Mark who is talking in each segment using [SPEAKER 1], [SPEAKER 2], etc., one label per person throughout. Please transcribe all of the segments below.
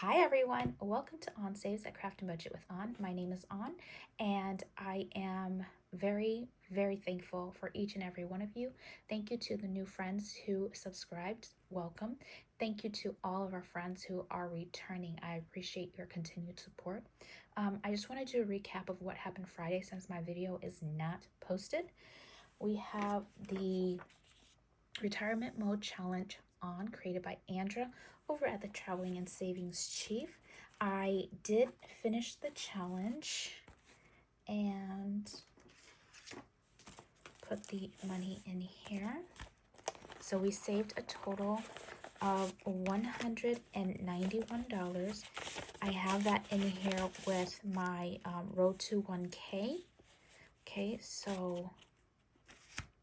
[SPEAKER 1] Hi everyone, welcome to On Saves at Craft and Budget with On. My name is On and I am very thankful for each and every one of you. Thank you to the new friends who subscribed. Welcome. Thank you to all of our friends who are returning. I appreciate your continued support. I just want to do a recap of what happened Friday since my video is not posted. We have the Retirement Mode Challenge on, created by Andra over at the Traveling and Savings Chief. I did finish the challenge and put the money in here. So we saved a total of $191. I have that in here with my Road to 1K. Okay, so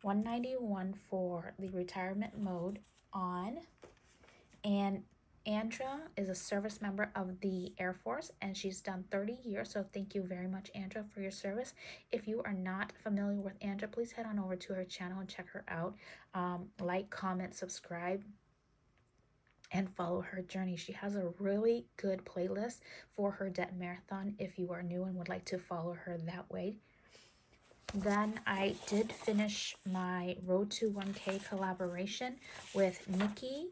[SPEAKER 1] 191 for the retirement mode on. And Andra is a service member of the Air Force and she's done 30 years. So thank you very much, Andra, for your service. If you are not familiar with Andra, please head on over to her channel and check her out. Like, comment, subscribe, and follow her journey. She has a really good playlist for her debt marathon if you are new and would like to follow her that way. Then I did finish my Road to 1K collaboration with Nikki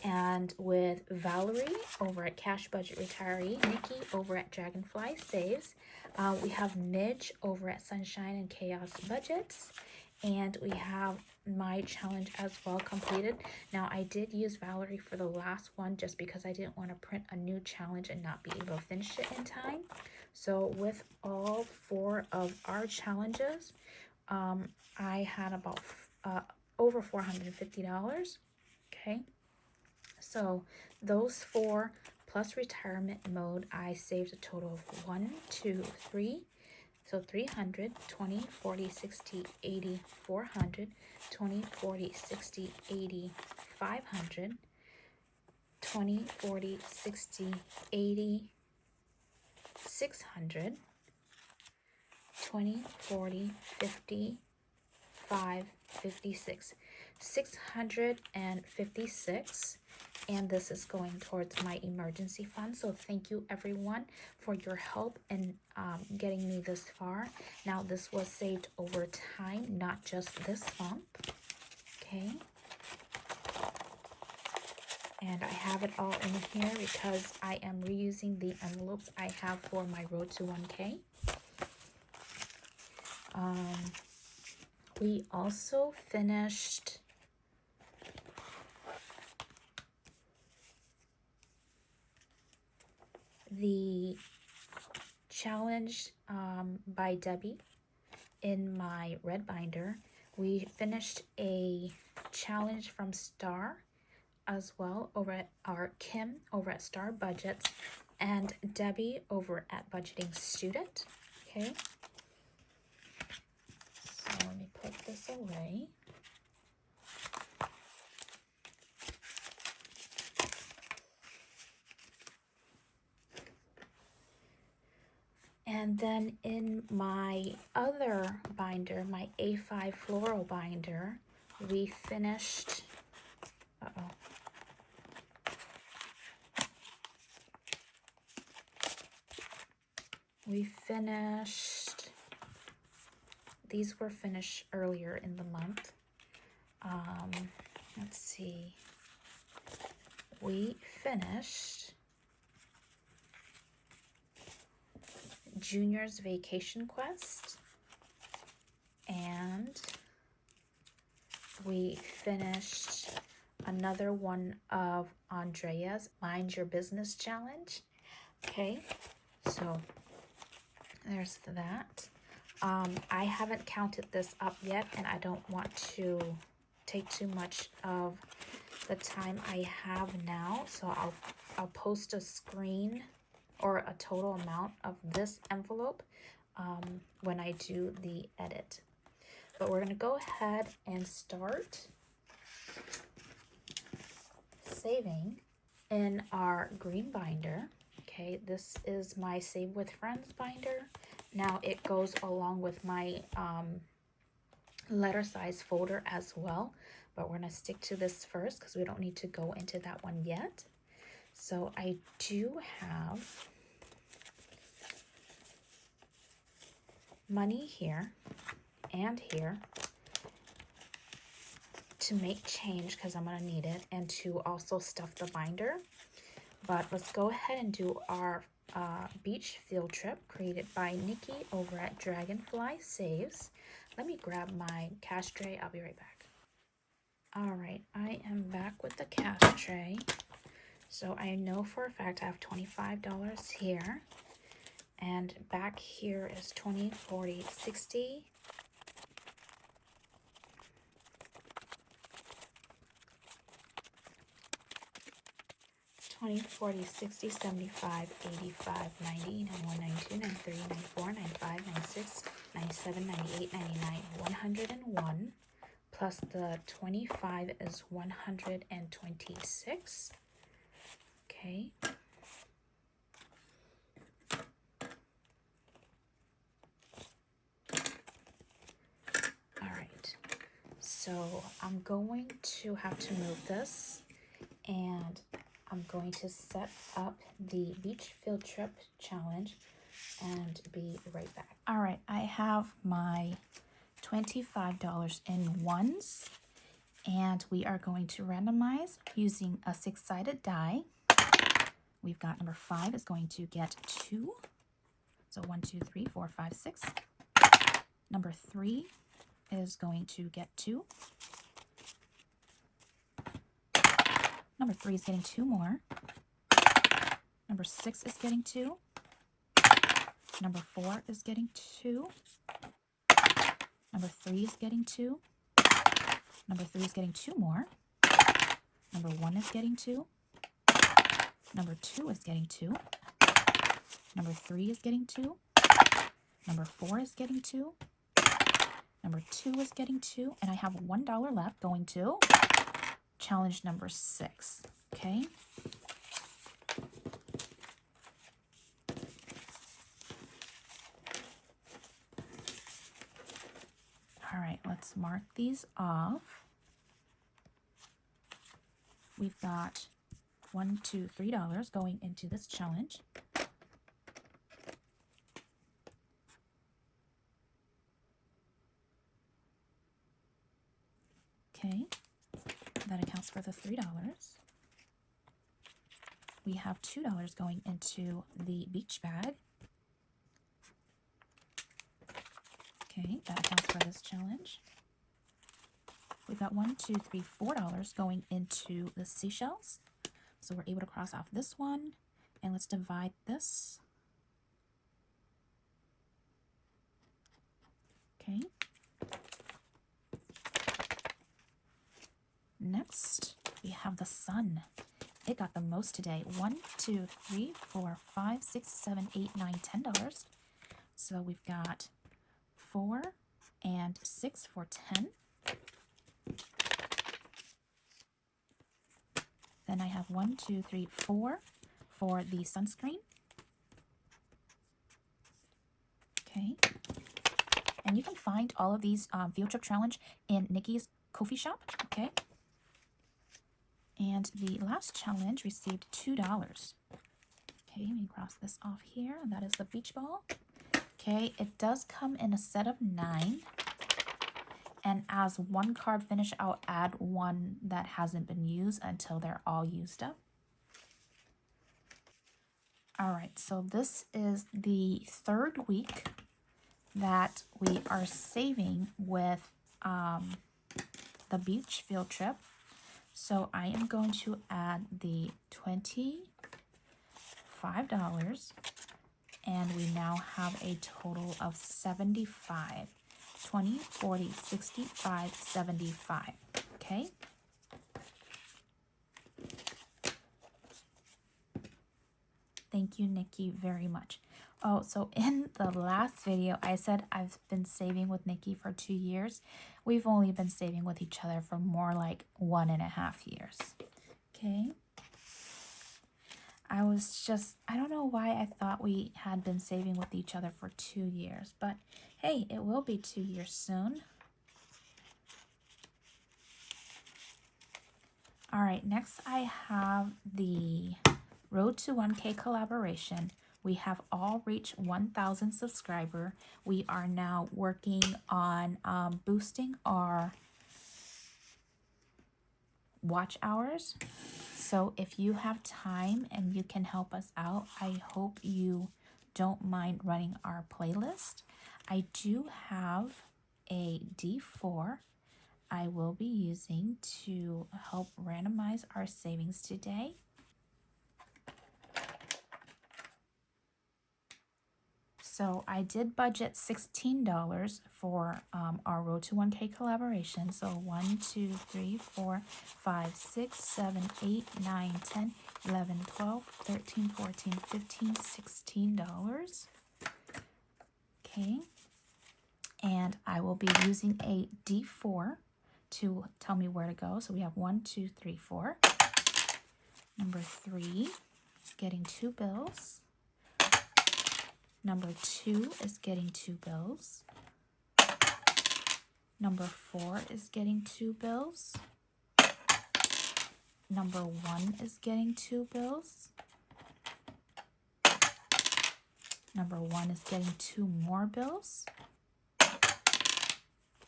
[SPEAKER 1] and with Valerie over at Cash Budget Retiree, Nikki over at Dragonfly Saves. We have Midge over at Sunshine and Chaos Budgets. And we have my challenge as well completed. Now, I did use Valerie for the last one just because I didn't want to print a new challenge and not be able to finish it in time. So with all 4 of our challenges, I had about over $450. Okay. So those 4 plus retirement mode, I saved a total of 1, 2, 3. So 300, 20, 40, 60, 80, 400, 20, 40, 60, 80, 500, 20, 40, 60, 80, 600, 20, 40, 50, 5, 56, 656. And this is going towards my emergency fund. So thank you everyone for your help in getting me this far. Now this was saved over time, not just this month. Okay. And I have it all in here because I am reusing the envelopes I have for my Road to 1K. We also finished the challenge by Debbie in my red binder. We finished a challenge from Star as well over at our Kim over at Star Budgets and Debbie over at Budgeting Student. Okay, so let me put this away. And then in my other binder, my A5 floral binder, we finished, these were finished earlier in the month. Let's see, we finished Junior's Vacation Quest, and we finished another one of Andrea's Mind Your Business Challenge. Okay, so there's that. I haven't counted this up yet, and I don't want to take too much of the time I have now, so I'll post a screen or a total amount of this envelope when I do the edit. But we're going to go ahead and start saving in our green binder. Okay, this is my Save with Friends binder. Now it goes along with my letter size folder as well, but we're going to stick to this first because we don't need to go into that one yet. So I do have money here and here to make change because I'm going to need it, and to also stuff the binder. But let's go ahead and do our beach field trip created by Nikki over at Dragonfly Saves. Let me grab my cash tray. I'll be right back. All right, I am back with the cash tray. So I know for a fact I have $25 here, and back here is 20, 40, 60. 20, 40, 60, 75, 85, 90, 91, 92, 93, 94, 95, 96, 97, 98, 99, 101. Plus the 25 is 126. Okay. All right. So I'm going to have to move this, and I'm going to set up the beach field trip challenge and be right back. All right, I have my $25 in ones, and we are going to randomize using a 6-sided die. We've got number 5 is going to get 2. So 1, 2, 3, 4, 5, 6. Number 3 is going to get 2. Number 3 is getting 2 more. Number 6 is getting 2. Number 4 is getting 2. Number 3 is getting 2. Number 3 is getting 2 more. Number 1 is getting 2. Number 2 is getting 2. Number 3 is getting 2. Number 4 is getting 2. Number 2 is getting 2. And I have $1 left going to challenge number 6. Okay. All right, let's mark these off. We've got $1, $2, $3 going into this challenge. Okay, that accounts for the $3. We have $2 going into the beach bag. Okay, that accounts for this challenge. We've got $1, $2, $3, $4 going into the seashells. So we're able to cross off this one, and let's divide this. Okay. Next, we have the sun. It got the most today. $1, 2, 3, 4, 5, 6, 7, 8, 9, $10. So we've got 4 and 6 for 10. Then I have 1, 2, 3, 4 for the sunscreen. Okay. And you can find all of these field trip challenge in Nikki's Ko-fi shop. Okay. And the last challenge received $2. Okay, let me cross this off here. That is the beach ball. Okay, it does come in a set of 9. And as one card finish, I'll add one that hasn't been used until they're all used up. All right, so this is the 3rd week that we are saving with the beach field trip. So I am going to add the $25, and we now have a total of 75. 20, 40, 65, 75. Okay. Thank you, Nikki, very much. Oh, so in the last video, I said I've been saving with Nikki for 2 years. We've only been saving with each other for more like 1.5 years. Okay. I don't know why I thought we had been saving with each other for 2 years, but hey, it will be 2 years soon. All right, next I have the Road to 1K collaboration. We have all reached 1,000 subscriber. We are now working on boosting our watch hours. So if you have time and you can help us out, I hope you don't mind running our playlist. I do have a D4 I will be using to help randomize our savings today. So I did budget $16 for our Road to 1K collaboration. So 1, 2, 3, 4, 5, 6, 7, 8, 9, 10, 11, 12, 13, 14, 15, $16. Okay. And I will be using a D4 to tell me where to go. So we have 1, 2, 3, 4. Number 3 is getting 2 bills. Number 2 is getting 2 bills. Number 4 is getting 2 bills. Number 1 is getting 2 bills. Number 1 is getting 2 more bills.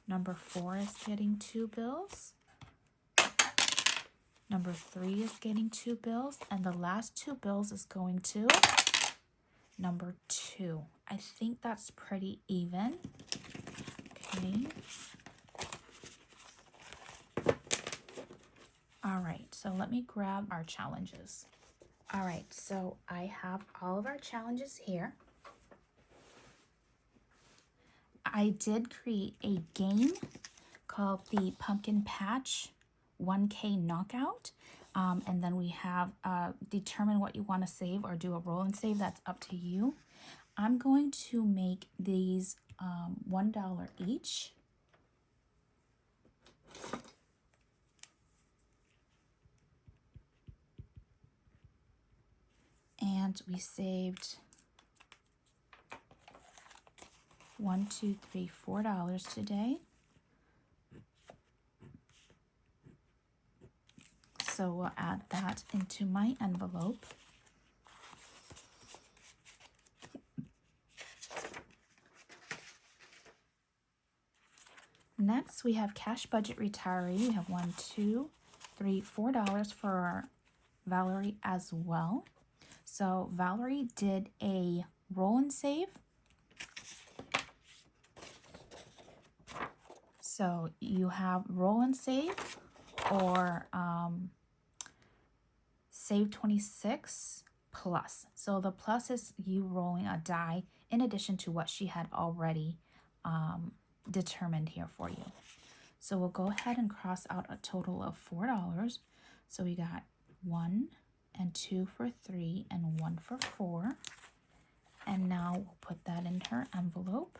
[SPEAKER 1] Number 4 is getting 2 bills. Number 3 is getting 2 bills. And the last 2 bills is going to number 2. I think that's pretty even. Okay. All right, so let me grab our challenges. All right, so I have all of our challenges here. I did create a game called the Pumpkin Patch 1K Knockout. And then we have determine what you want to save or do a roll and save. That's up to you. I'm going to make these $1 each. And we saved $1, $2, $3, $4 today. So we'll add that into my envelope. Next, we have cash budget retiree. We have $1, $2, $3, $4 for Valerie as well. So Valerie did a roll and save. So you have roll and save or save 26 plus. So the plus is you rolling a die in addition to what she had already determined here for you. So we'll go ahead and cross out a total of $4. So we got 1 and 2 for 3 and 1 for 4. And now we'll put that in her envelope.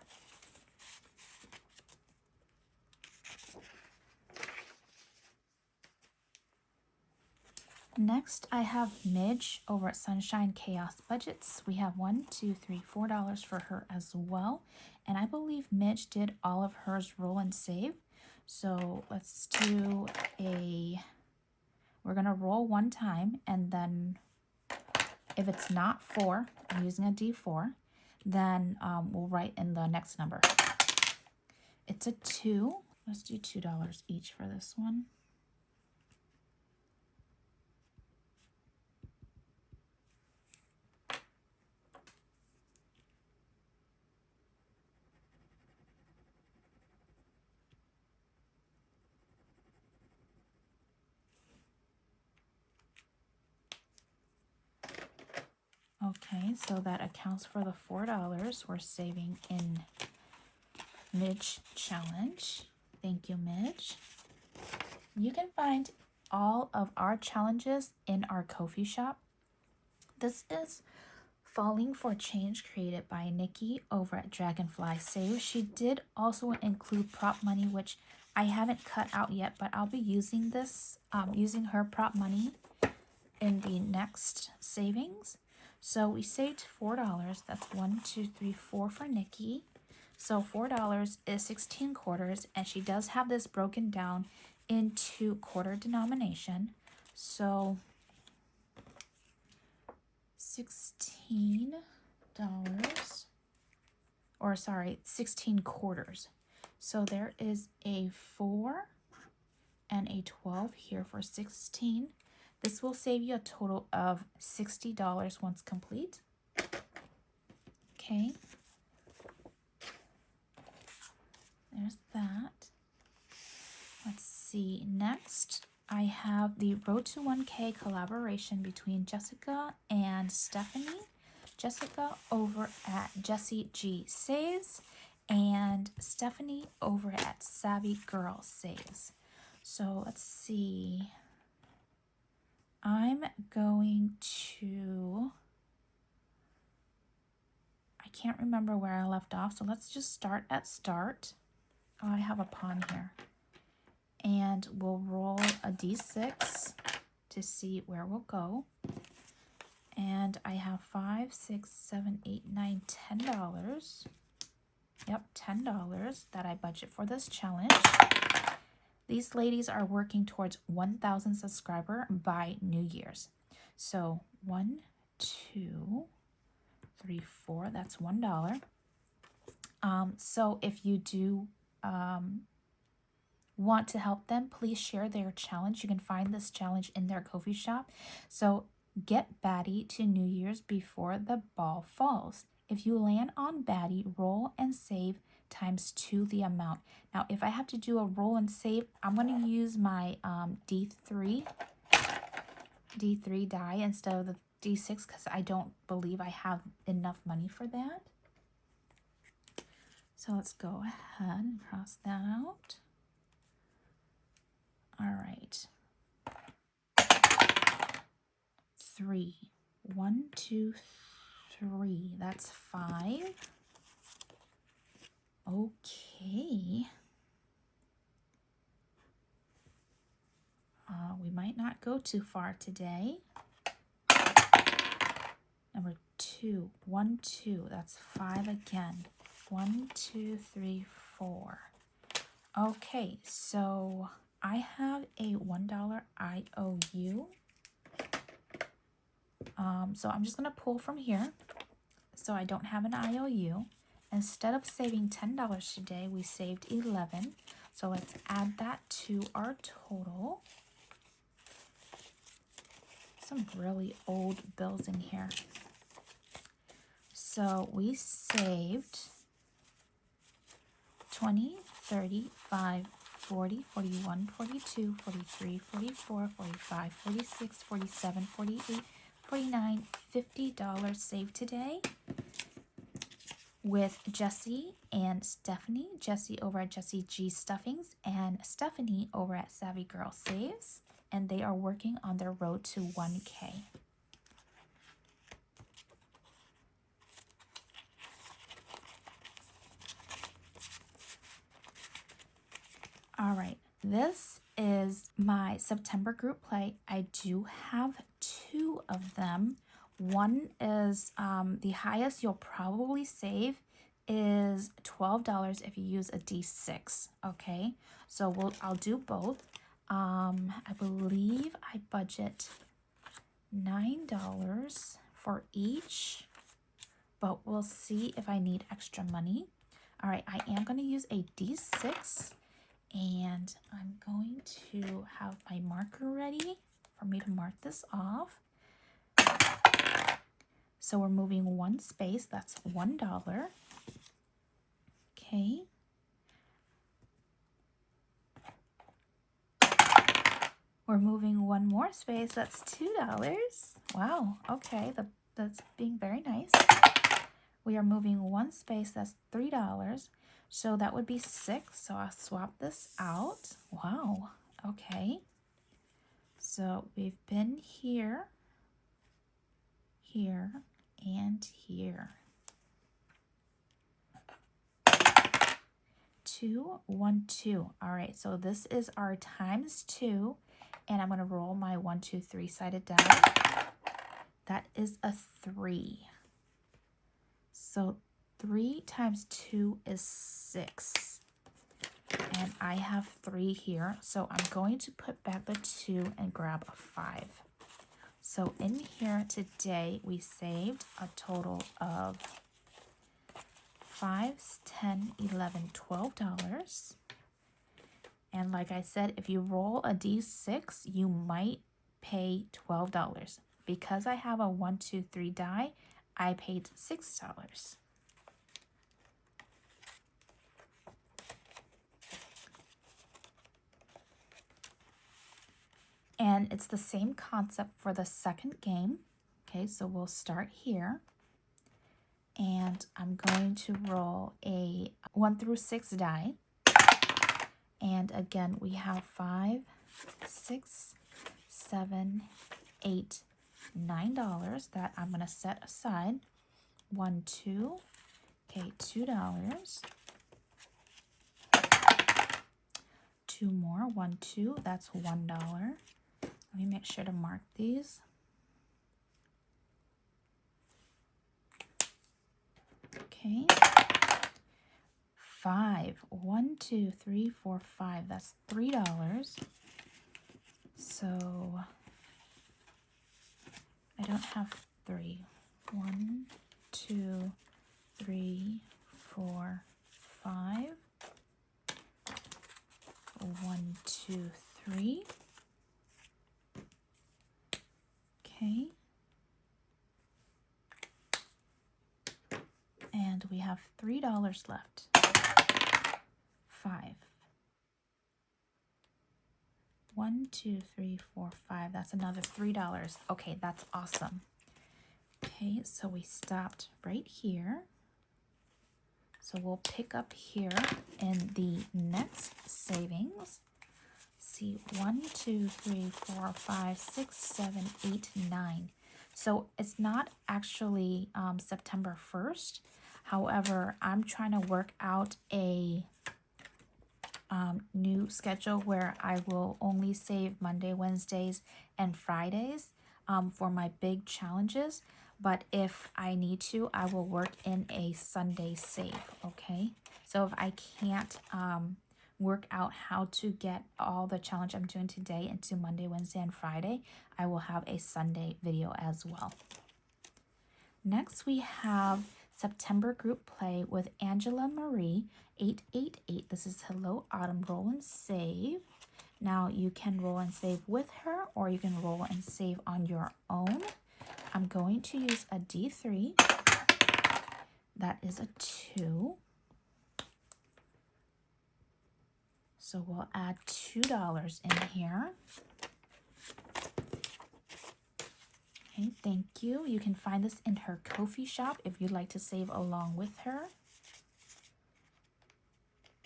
[SPEAKER 1] Next, I have Midge over at Sunshine Chaos Budgets. We have $1, $2, $3, $4 for her as well. And I believe Midge did all of hers roll and save. So let's do we're going to roll one time. And then if it's not 4, I'm using a D4, then we'll write in the next number. It's a 2. Let's do $2 each for this one. Okay, so that accounts for the $4 we're saving in Midge Challenge. Thank you, Midge. You can find all of our challenges in our Ko-fi shop. This is Falling for Change, created by Nikki over at Dragonfly Save. She did also include prop money, which I haven't cut out yet, but I'll be using this, using her prop money in the next savings. So we saved $4. That's 1, 2, 3, 4 for Nikki. So $4 is 16 quarters, and she does have this broken down into quarter denomination. So $16, or sorry, 16 quarters. So there is a 4 and a 12 here for 16. This will save you a total of $60 once complete. Okay. There's that. Let's see. Next, I have the Road to 1K collaboration between Jessica and Stephanie. Jessica over at Jessie G Saves and Stephanie over at Savvy Girl Saves. So let's see. I'm going to, I can't remember where I left off, so let's just start at start. Oh, I have a pawn here. And we'll roll a d6 to see where we'll go. And I have $5, $6, $7, $8, $9, $10. Yep, $10 that I budget for this challenge. These ladies are working towards 1,000 subscriber by New Year's. So 1, 2, 3, 4, that's $1. So if you do want to help them, please share their challenge. You can find this challenge in their Ko-fi shop. So get Batty to New Year's before the ball falls. If you land on Batty, roll and save times 2 the amount. Now, if I have to do a roll and save, I'm going to use my D3 die instead of the D6 because I don't believe I have enough money for that. So let's go ahead and cross that out. All right. 3. 1, 2, 3. That's 5. Okay. We might not go too far today. Number 2. 1, 2. That's 5 again. 1, 2, 3, 4. Okay, so I have a $1 IOU. So I'm just going to pull from here. So I don't have an IOU. Instead of saving $10 today, we saved 11. So let's add that to our total. Some really old bills in here. So we saved 20, 30, 5, 40, 41, 42, 43, 44, 45, 46, 47, 48, 49, $50 saved today with Jessie and Stephanie. Jessie over at Jessie G Stuffings and Stephanie over at Savvy Girl Saves. And they are working on their road to 1K. All right, this is my September group play. I do have 2 of them. One is the highest you'll probably save is $12 if you use a D6. Okay, so I'll do both. I believe I budget $9 for each, but we'll see if I need extra money. All right, I am going to use a D6, and I'm going to have my marker ready for me to mark this off. So we're moving 1 space, that's $1. Okay. We're moving 1 more space, that's $2. Wow, okay, that's being very nice. We are moving 1 space, that's $3. So that would be 6, so I'll swap this out. Wow, okay. So we've been here, here, and here. 2, 1, 2. All right, so this is our times 2. And I'm going to roll my 1, 2, 3-sided die. That is a 3. So 3 times 2 is 6. And I have 3 here. So I'm going to put back the 2 and grab a 5. So in here today, we saved a total of $5, $10, $11, $12. And like I said, if you roll a D6, you might pay $12. Because I have a 1, 2, 3 die, I paid $6. And it's the same concept for the second game. Okay, so we'll start here. And I'm going to roll a 1 through 6 die. And again, we have 5, 6, 7, 8, $9 that I'm going to set aside. 1, 2. Okay, $2. 2 more. 1, 2. That's $1. Let me make sure to mark these. Okay. 5. 1, 2, 3, 4, 5. That's $3. So I don't have 3. 1, 2, 3, 4, 5. 1, 2, 3. Okay. And we have $3 left. 5. 1, 2, 3, 4, 5. That's another $3. Okay, that's awesome. Okay, so we stopped right here. So we'll pick up here in the next savings. See, 1, 2, 3, 4, 5, 6, 7, 8, 9. So it's not actually September 1st. However, I'm trying to work out a new schedule where I will only save Monday, Wednesdays, and Fridays for my big challenges. But if I need to, I will work in a Sunday save, okay? So if I can't work out how to get all the challenge I'm doing today into Monday, Wednesday, and Friday, I will have a Sunday video as well. Next, we have September group play with Angela Marie, 888. This is Hello Autumn. Roll and save. Now, you can roll and save with her, or you can roll and save on your own. I'm going to use a D3. That is a 2. So we'll add $2 in here. Okay, thank you. You can find this in her Ko-fi shop if you'd like to save along with her.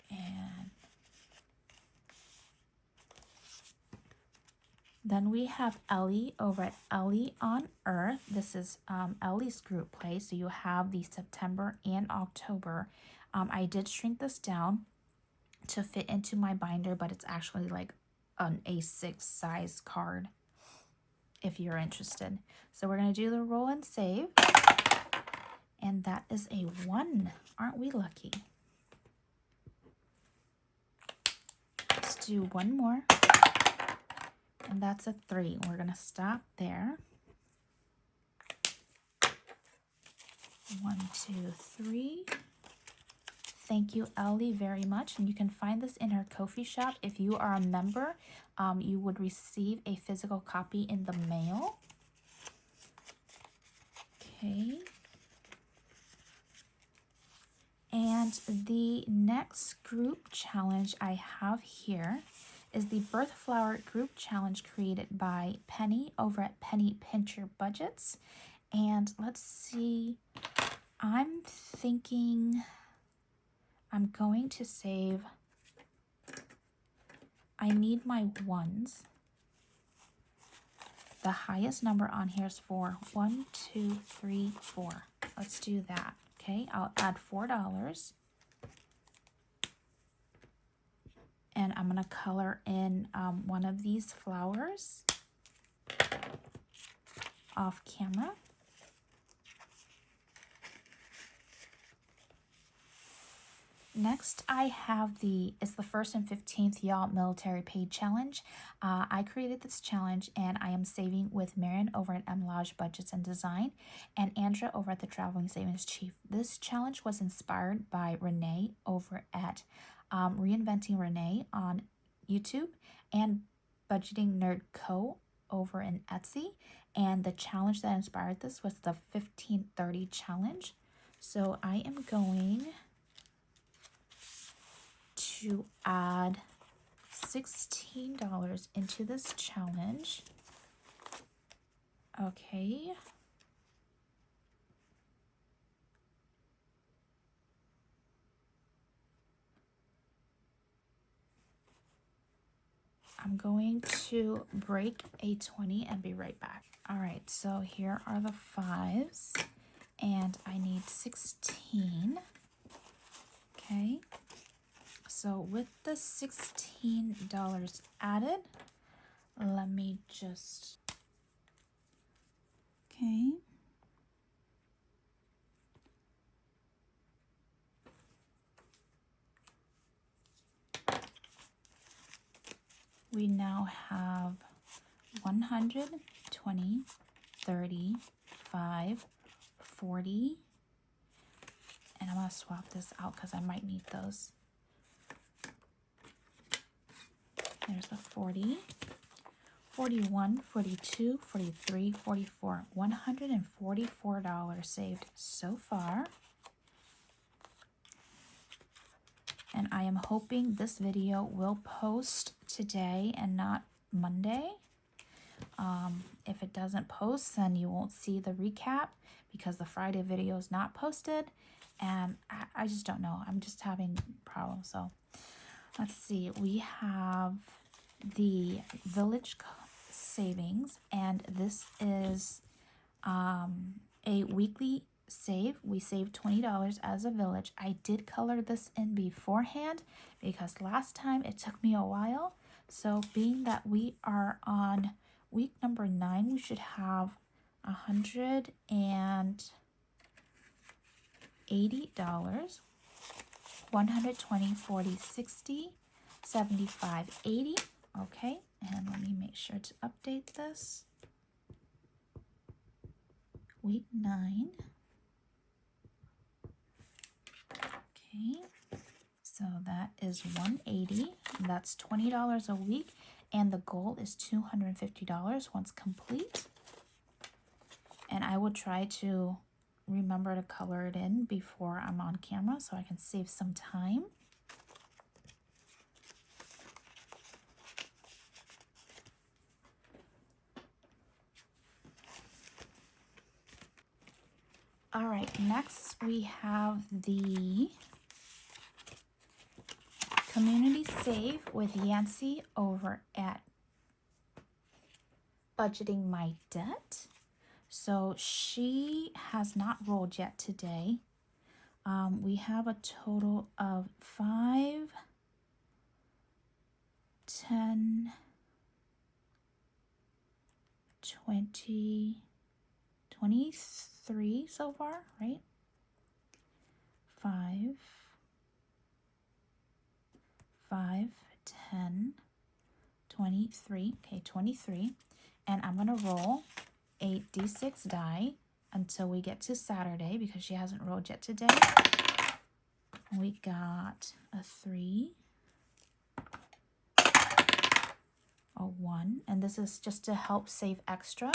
[SPEAKER 1] And then we have Ellie over at Ellie on Earth. This is Ellie's group play. So you have the September and October. I did shrink this down to fit into my binder, but it's actually like an A6 size card if you're interested. So we're going to do the roll and save. And that is a 1. Aren't we lucky? Let's do one more. And that's a 3. We're going to stop there. 1, 2, 3. Thank you, Ellie, very much. And you can find this in her Ko-fi shop. If you are a member, you would receive a physical copy in the mail. Okay. And the next group challenge I have here is the Birth Flower group challenge created by Penny over at Penny Pincher Budgets. And let's see, I'm thinking I'm going to save, I need my 1s. The highest number on here is 4. 1, 2, 3, 4. Let's do that. Okay, I'll add $4. And I'm going to color in one of these flowers off camera. Next, I have it's the 1st and 15th Y'all Military Paid Challenge. I created this challenge and I am saving with Marion over at Lodge Budgets and Design and Andrea over at the Traveling Savings Chief. This challenge was inspired by Renee over at Reinventing Renee on YouTube and Budgeting Nerd Co. over in Etsy. And the challenge that inspired this was the 1530 challenge. So I am going to add $16 into this challenge. Okay. I'm going to break a 20 and be right back. All right, so here are the 5s and I need 16. Okay. So with the $16 added, let me just, okay. We now have 100, 20, 30, 5, 40, and I'm gonna swap this out because I might need those. There's the 40, 41, 42, 43, 44, $144 saved so far. And I am hoping this video will post today and not Monday. If it doesn't post, then you won't see the recap because the Friday video is not posted. And I just don't know. I'm just having problems. So let's see. We have the Village Savings, and this is a weekly save. We saved $20 as a village. I did color this in beforehand because last time it took me a while. So being that we are on week number 9, we should have $180, 120, 40, 60, 75, 80. Okay, and let me make sure to update this. Week 9. Okay, so that is 180. That's $20 a week, and the goal is $250 once complete. And I will try to remember to color it in before I'm on camera so I can save some time. All right, next we have the Community Save with Yancy over at Budgeting My Debt. So she has not rolled yet today. We have a total of 5, 10, 20, 23 so far, right? 5, 10, 23. Okay, 23. And I'm going to roll a D6 die until we get to Saturday because she hasn't rolled yet today. We got a 3, a 1, and this is just to help save extra.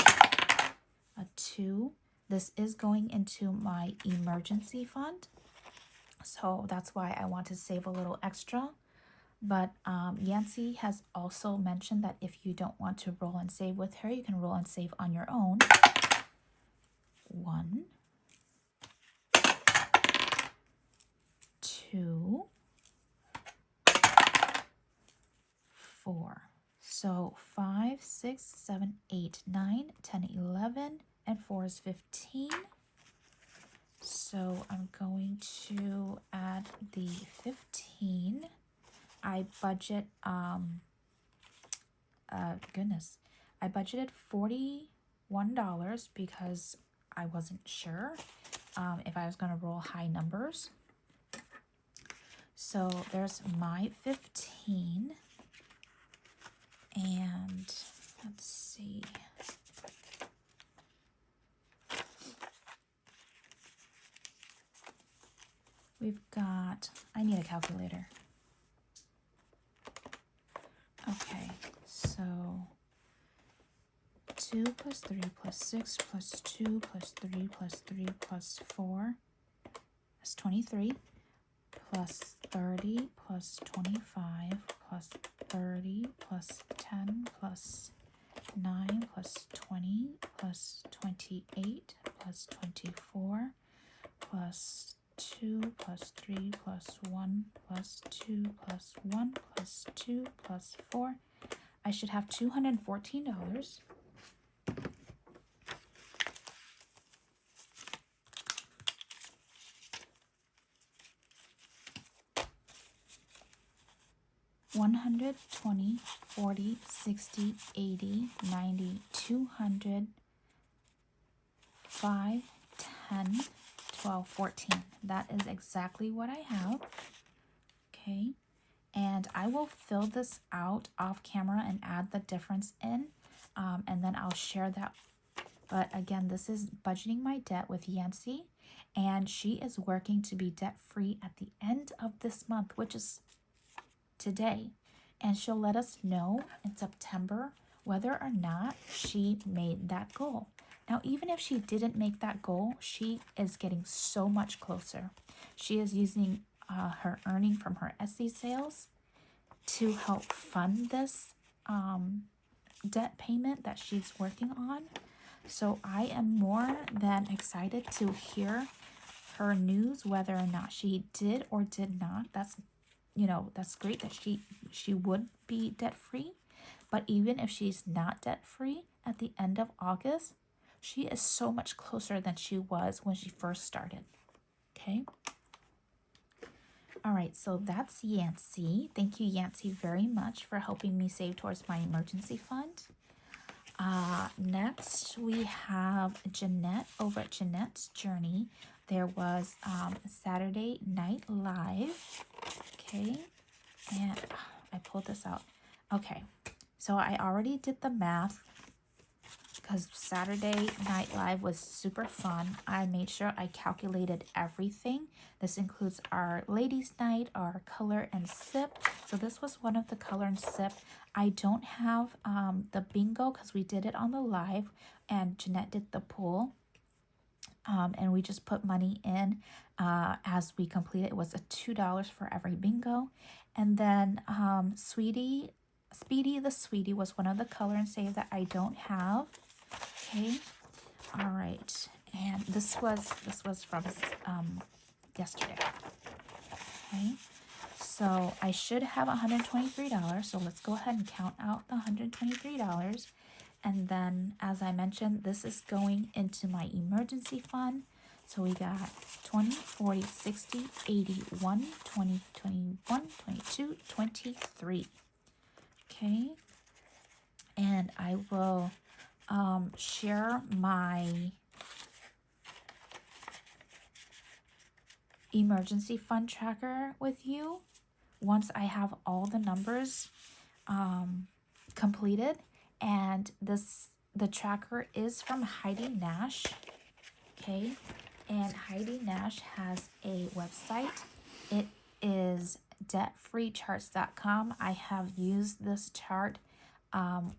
[SPEAKER 1] A 2. This is going into my emergency fund, so that's why I want to save a little extra. But Yancy has also mentioned that if you don't want to roll and save with her, you can roll and save on your own. 1, 2, 4. So 5, 6, 7, 8, 9, 10, 11, and 4 is 15. So I'm going to add the 15. I budget, I budgeted $41 because I wasn't sure if I was going to roll high numbers. So there's my 15. And let's see. We've got, I need a calculator. Okay, so 2 plus 3 plus 6 plus 2 plus 3 plus 3 plus 4. That's 23. Plus 30 plus 25 plus 30 plus 10 plus 9 plus 20 plus 28 plus 24 plus 2 plus 3 plus 1 plus 2 plus 1 plus 2 plus 4. I should have $214. $100, $20, $40, $60, $80, $90, $200, $5, $10, $12, $14. That is exactly what I have. Okay, and I will fill this out off camera and add the difference in, and then I'll share that. But again, this is budgeting my debt with Yancy, and she is working to be debt free at the end of this month, which is today, and she'll let us know in September whether or not she made that goal. Now, even if she didn't make that goal, she is getting so much closer. She is using her earning from her Etsy sales to help fund this debt payment that she's working on. So I am more than excited to hear her news, whether or not she did or did not. That's, you know, that's great that she would be debt free. But even if she's not debt free at the end of August, she is so much closer than she was when she first started. Okay. All right, so that's Yancy. Thank you, Yancy, very much for helping me save towards my emergency fund. Next, we have Jeanette over at Jeanette's Journey. There was Saturday Night Live. Okay, and I pulled this out. Okay, so I already did the math because Saturday Night Live was super fun. I made sure I calculated everything. This includes our ladies' night, our color and sip. So this was one of the color and sip. I don't have the bingo because we did it on the live, and Jeanette did the pool. And we just put money in as we completed. It was a $2 for every bingo. And then Speedy the Sweetie was one of the color and save that I don't have. Okay, all right, and this was from yesterday. Okay, so I should have $123. So let's go ahead and count out the $123. And then, as I mentioned, this is going into my emergency fund. So we got 20, 40, 60, 80, 1, 20, 21, 22, 23. Okay. And I will share my emergency fund tracker with you once I have all the numbers completed. And the tracker is from Heidi Nash. Okay, and Heidi Nash has a website. It is debtfreecharts.com. I have used this chart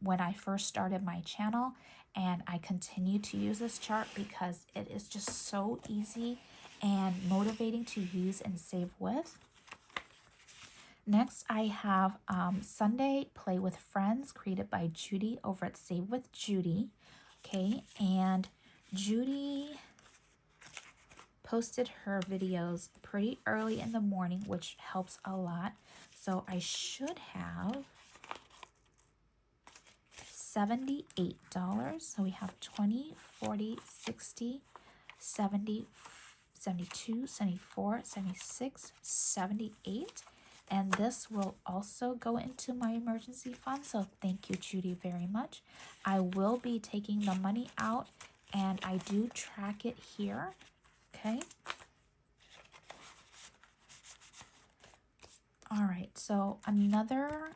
[SPEAKER 1] when I first started my channel, and I continue to use this chart because it is just so easy and motivating to use and save with. Next, I have Sunday Play with Friends, created by Judy over at Save with Judy. Okay, and Judy posted her videos pretty early in the morning, which helps a lot. So I should have $78. So we have 20, 40, 60, 70, 72, 74, 76, 78. And this will also go into my emergency fund. So thank you, Judy, very much. I will be taking the money out, and I do track it here. Okay. All right, so another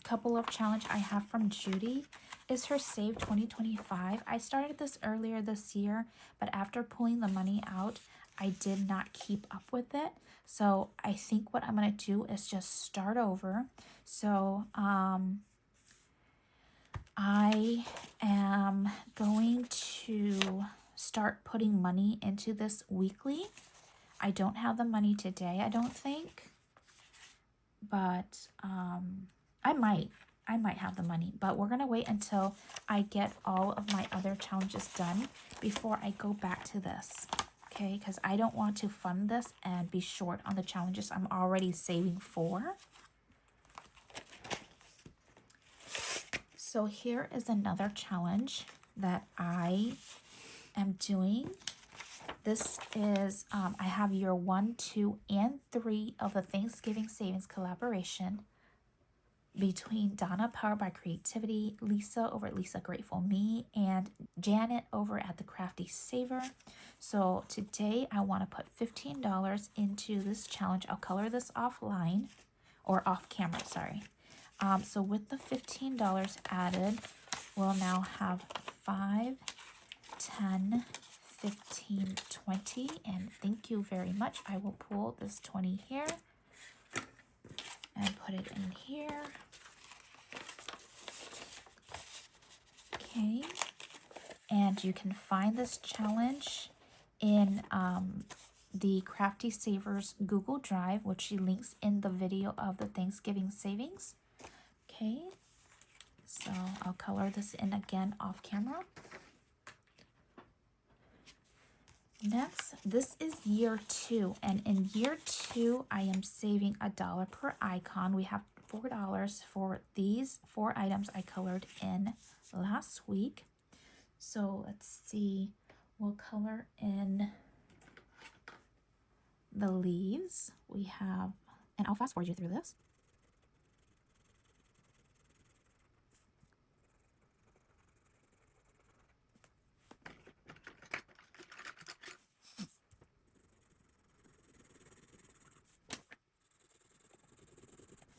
[SPEAKER 1] couple of challenge I have from Judy is her Save 2025. I started this earlier this year, but after pulling the money out, I did not keep up with it. So I think what I'm going to do is just start over. So I am going to start putting money into this weekly. I don't have the money today, I don't think. But I might have the money, but we're gonna wait until I get all of my other challenges done before I go back to this, okay? Because I don't want to fund this and be short on the challenges I'm already saving for. So here is another challenge that I am doing. This is, I have year 1, 2, and 3 of the Thanksgiving Savings collaboration between Donna, Powered by Creativity, Lisa over at Lisa Grateful Me, and Janet over at The Crafty Saver. So today I want to put $15 into this challenge. I'll color this offline, or off camera, sorry. So with the $15 added, we'll now have 5, 10, 15, 20, and thank you very much. I will pull this 20 here and put it in here. Okay, and you can find this challenge in the Crafty Savers Google Drive, which she links in the video of the Thanksgiving savings. Okay, so I'll color this in again off camera. Next, this is year 2, and in year 2, I am saving $1 per icon. We have $4 for these 4 items I colored in last week. So let's see, we'll color in the leaves. We have, and I'll fast forward you through this.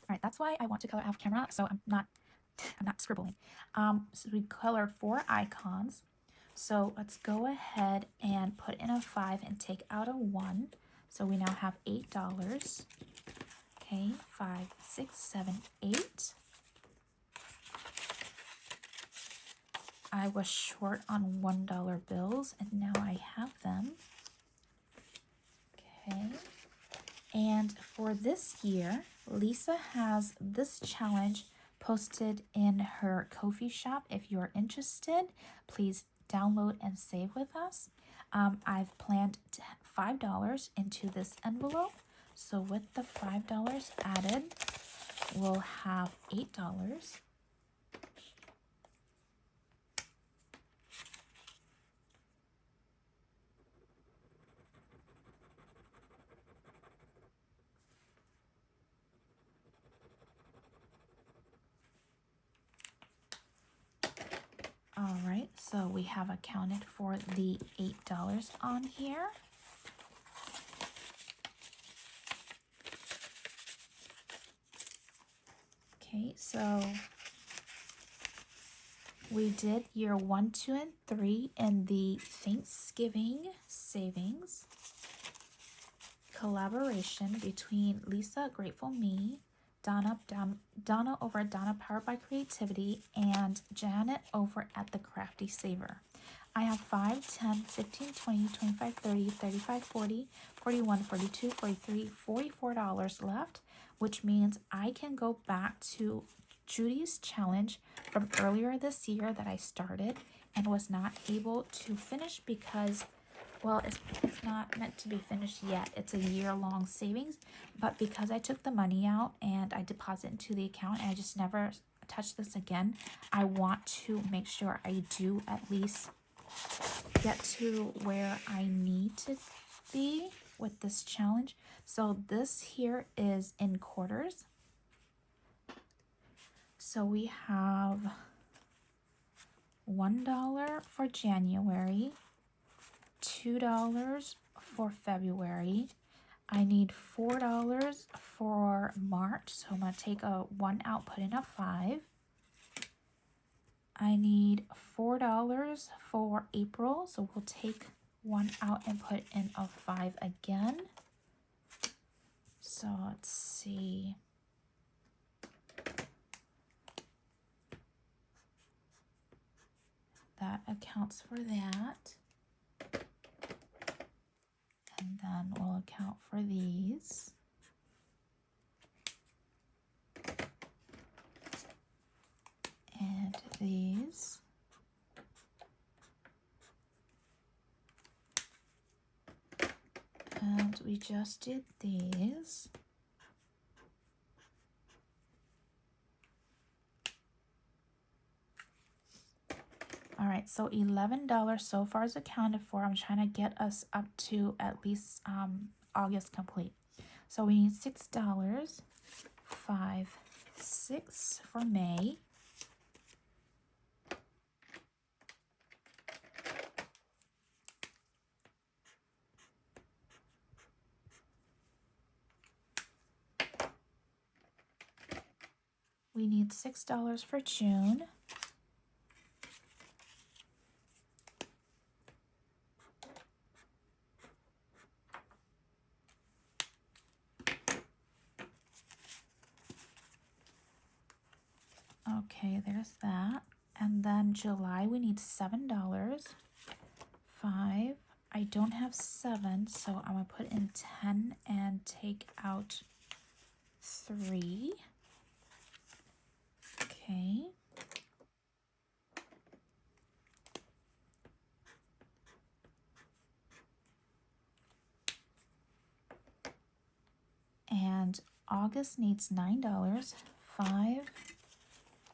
[SPEAKER 1] All right, that's why I want to color off camera, so I'm not scribbling. So we colored 4 icons. So let's go ahead and put in a 5 and take out a 1. So we now have $8. Okay, 5, 6, 7, 8. I was short on $1 bills, and now I have them. Okay. And for this year, Lisa has this challenge posted in her Ko-fi shop. If you're interested, please download and save with us. I've planned $5 into this envelope. So with the $5 added, we'll have $8. All right, so we have accounted for the $8 on here. Okay, so we did year 1, 2, and 3 in the Thanksgiving savings collaboration between Lisa Grateful Me, Donna over at Donna Powered by Creativity, and Janet over at The Crafty Saver. I have 5, 10, 15, 20, 25, 30, 35, 40, 41, 42, 43, $44 left, which means I can go back to Judy's challenge from earlier this year that I started and was not able to finish because, well, it's not meant to be finished yet. It's a year-long savings, but because I took the money out and I deposit into the account and I just never touch this again, I want to make sure I do at least get to where I need to be with this challenge. So this here is in quarters. So we have $1 for January, $2 for February, I need $4 for March, so I'm going to take a 1 out, put in a 5. I need $4 for April, so we'll take 1 out and put in a 5 again. So let's see. That accounts for that. And then we'll account for these. And these. And we just did these. All right, so $11 so far is accounted for. I'm trying to get us up to at least August complete. So we need $6, 5, 6 for May. We need $6 for June. Okay, there's that. And then July, we need $7, 5. I don't have 7, so I'm going to put in 10 and take out 3. Okay. And August needs $9, 5,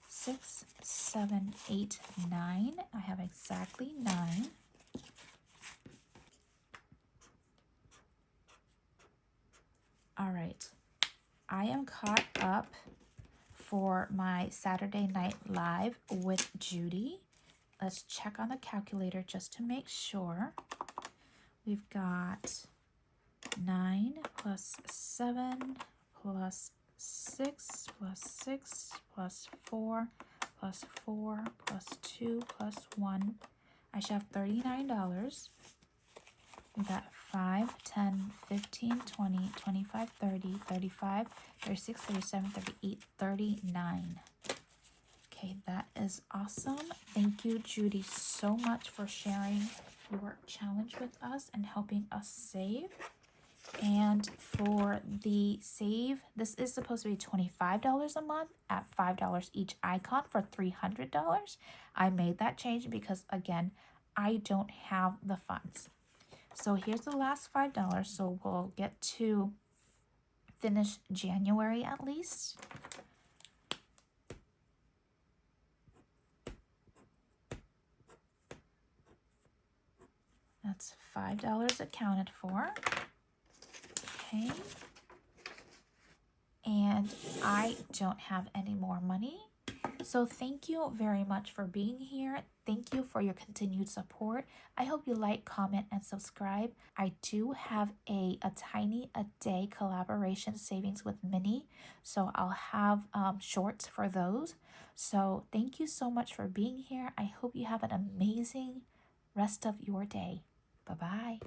[SPEAKER 1] 6, 7, 8, 9. I have exactly 9. All right, I am caught up for my Saturday Night Live with Judy. Let's check on the calculator just to make sure. We've got 9 plus 7 plus 6 plus 6 plus 4 plus 4 plus 2 plus 1. I should have $39. We've got 5, 10, 15, 20, 25, 30, 35, 36, 37, 38, 39. Okay, that is awesome. Thank you, Judy, so much for sharing your challenge with us and helping us save. And for the save, this is supposed to be $25 a month at $5 each icon for $300. I made that change because, again, I don't have the funds. So here's the last $5, so we'll get to finish January at least. That's $5 accounted for. Okay. And I don't have any more money. So thank you very much for being here. Thank you for your continued support. I hope you like, comment, and subscribe. I do have a tiny a day collaboration savings with Minnie. So I'll have shorts for those. So thank you so much for being here. I hope you have an amazing rest of your day. Bye-bye.